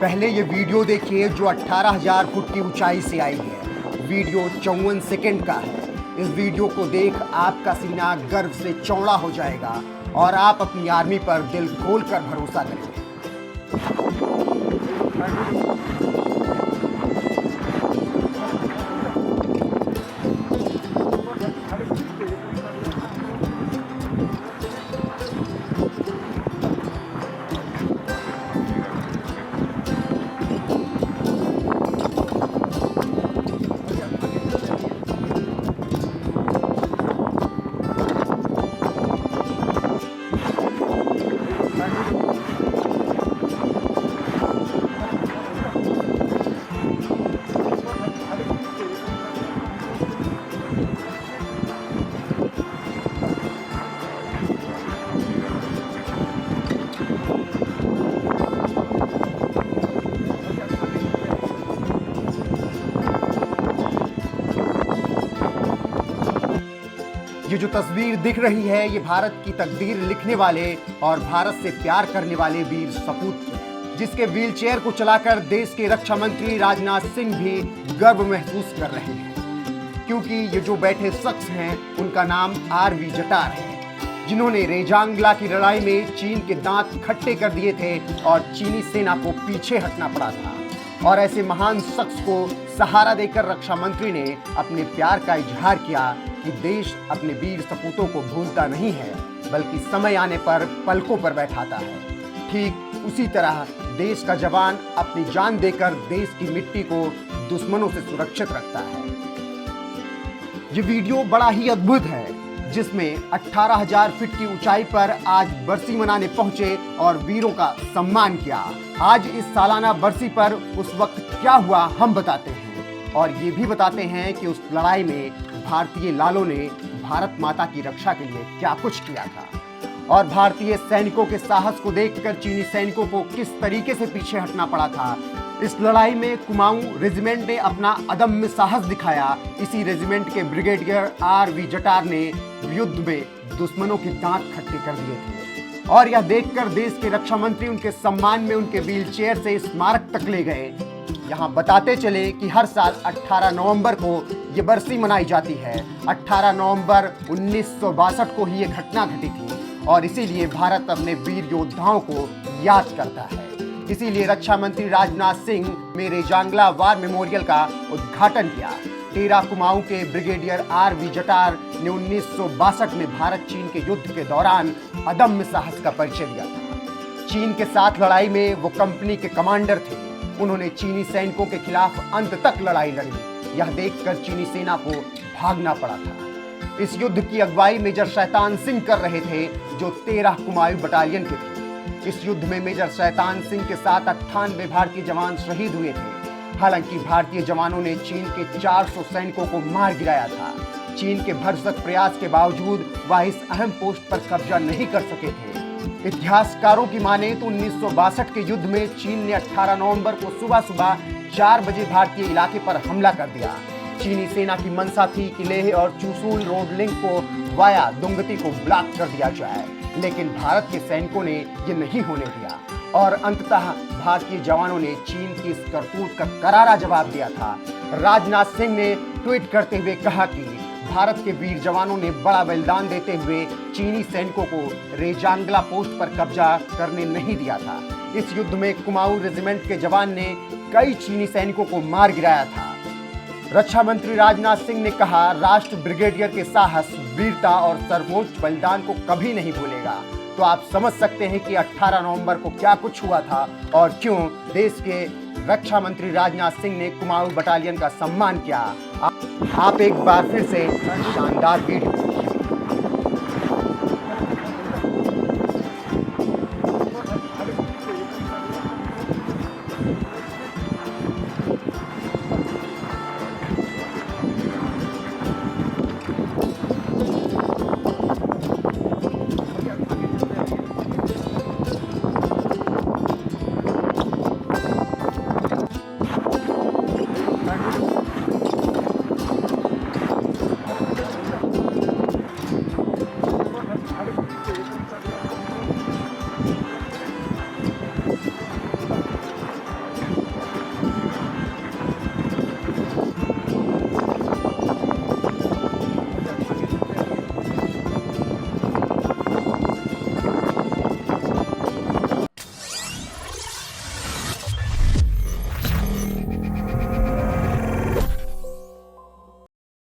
पहले ये वीडियो देखिए जो 18,000 फुट की ऊंचाई से आई है। वीडियो 54 सेकंड का है। इस वीडियो को देख आपका सीना गर्व से चौड़ा हो जाएगा और आप अपनी आर्मी पर दिल खोलकर भरोसा करेंगे। ये जो तस्वीर दिख रही है ये भारत की तकदीर लिखने वाले और भारत से प्यार करने वाले वीर सपूत की है, जिसके व्हीलचेयर को चलाकर देश के रक्षा मंत्री राजनाथ सिंह भी गर्व महसूस कर रहे हैं, क्योंकि ये जो बैठे शख्स हैं उनका नाम आरवी जटार है, जिन्होंने रेजांगला की लड़ाई में चीन के दांत खट्टे कर दिए थे और चीनी सेना को पीछे हटना पड़ा था। और ऐसे महान शख्स को सहारा देकर रक्षा मंत्री ने अपने प्यार का इजहार किया कि देश अपने वीर सपूतों को भूलता नहीं है, बल्कि समय आने पर पलकों पर बैठाता है। ठीक उसी तरह देश का जवान अपनी जान देकर देश की मिट्टी को दुश्मनों से सुरक्षित रखता है। ये वीडियो बड़ा ही अद्भुत है, जिसमें 18,000 फीट की ऊंचाई पर आज बरसी मनाने पहुंचे और वीरों का सम्मान किया। आज इस सालाना बरसी पर उस वक्त क्या हुआ हम बताते हैं, और ये भी बताते हैं कि उस लड़ाई में भारतीय लालों ने भारत माता की रक्षा के लिए क्या कुछ किया था, और भारतीय सैनिकों के साहस को देखकर चीनी सैनिकों को किस तरीके से पीछे हटना पड़ा था। इस लड़ाई में कुमाऊं रेजिमेंट ने अपना अदम्य साहस दिखाया। इसी रेजिमेंट के ब्रिगेडियर आरवी जटार ने युद्ध में दुश्मनों के दांत खट्टे कर दिए थे, और यह देखकर देश के रक्षा मंत्री उनके सम्मान में उनके व्हीलचेयर से स्मारक तक ले गए। यहाँ बताते चले कि हर साल 18 नवंबर को ये बरसी मनाई जाती है। 18 नवंबर 1962 को ही ये घटना घटी थी, और इसीलिए भारत अपने वीर योद्धाओं को याद करता है। इसीलिए रक्षा मंत्री राजनाथ सिंह ने रेजांगला वार मेमोरियल का उद्घाटन किया। टेरा कुमाऊं के ब्रिगेडियर आरवी जटार ने 1962 में भारत चीन के युद्ध के दौरान अदम्य साहस का परिचय दिया था। चीन के साथ लड़ाई में वो कंपनी के कमांडर थे। उन्होंने चीनी सैनिकों के खिलाफ अंत तक लड़ाई लड़ी। यह देखकर चीनी सेना को भागना पड़ा था। इस युद्ध की अगुवाई मेजर शैतान सिंह कर रहे थे, जो 13 कुमाऊं बटालियन के थे। इस युद्ध में मेजर शैतान सिंह के साथ 98 भारतीय जवान शहीद हुए थे। हालांकि भारतीय जवानों ने चीन के 400 सैनिकों को मार गिराया था। चीन के भरसक प्रयास के बावजूद वह इस अहम पोस्ट पर कब्जा नहीं कर सके थे। इतिहासकारों की माने तो 1962 के युद्ध में चीन ने 18 नवंबर को सुबह सुबह 4 बजे भारतीय इलाके पर हमला कर दिया। चीनी सेना की मंशा थी कि लेह और चुशूल रोड लिंक को वाया दुंगती को ब्लॉक कर दिया जाए, लेकिन भारत के सैनिकों ने ये नहीं होने दिया, और अंततः भारतीय जवानों ने चीन की इस करतूत का करारा जवाब दिया था। राजनाथ सिंह ने ट्वीट करते हुए कहा कि भारत के वीर जवानों ने बड़ा बलिदान देते हुए चीनी सैनिकों को रेजांगला पोस्ट पर कब्जा करने नहीं दिया था। इस युद्ध में कुमाऊं रेजिमेंट के जवान ने कई चीनी सैनिकों को मार गिराया था। रक्षा मंत्री राजनाथ सिंह ने कहा, राष्ट्र ब्रिगेडियर के साहस, वीरता और सर्वोच्च बलिदान को कभी नहीं भूलेगा। तो आप समझ सकते हैं कि 18 नवंबर को क्या कुछ हुआ था और क्यों देश के रक्षा मंत्री राजनाथ सिंह ने कुमाऊं बटालियन का सम्मान किया। आप एक बार फिर से शानदार वीडियो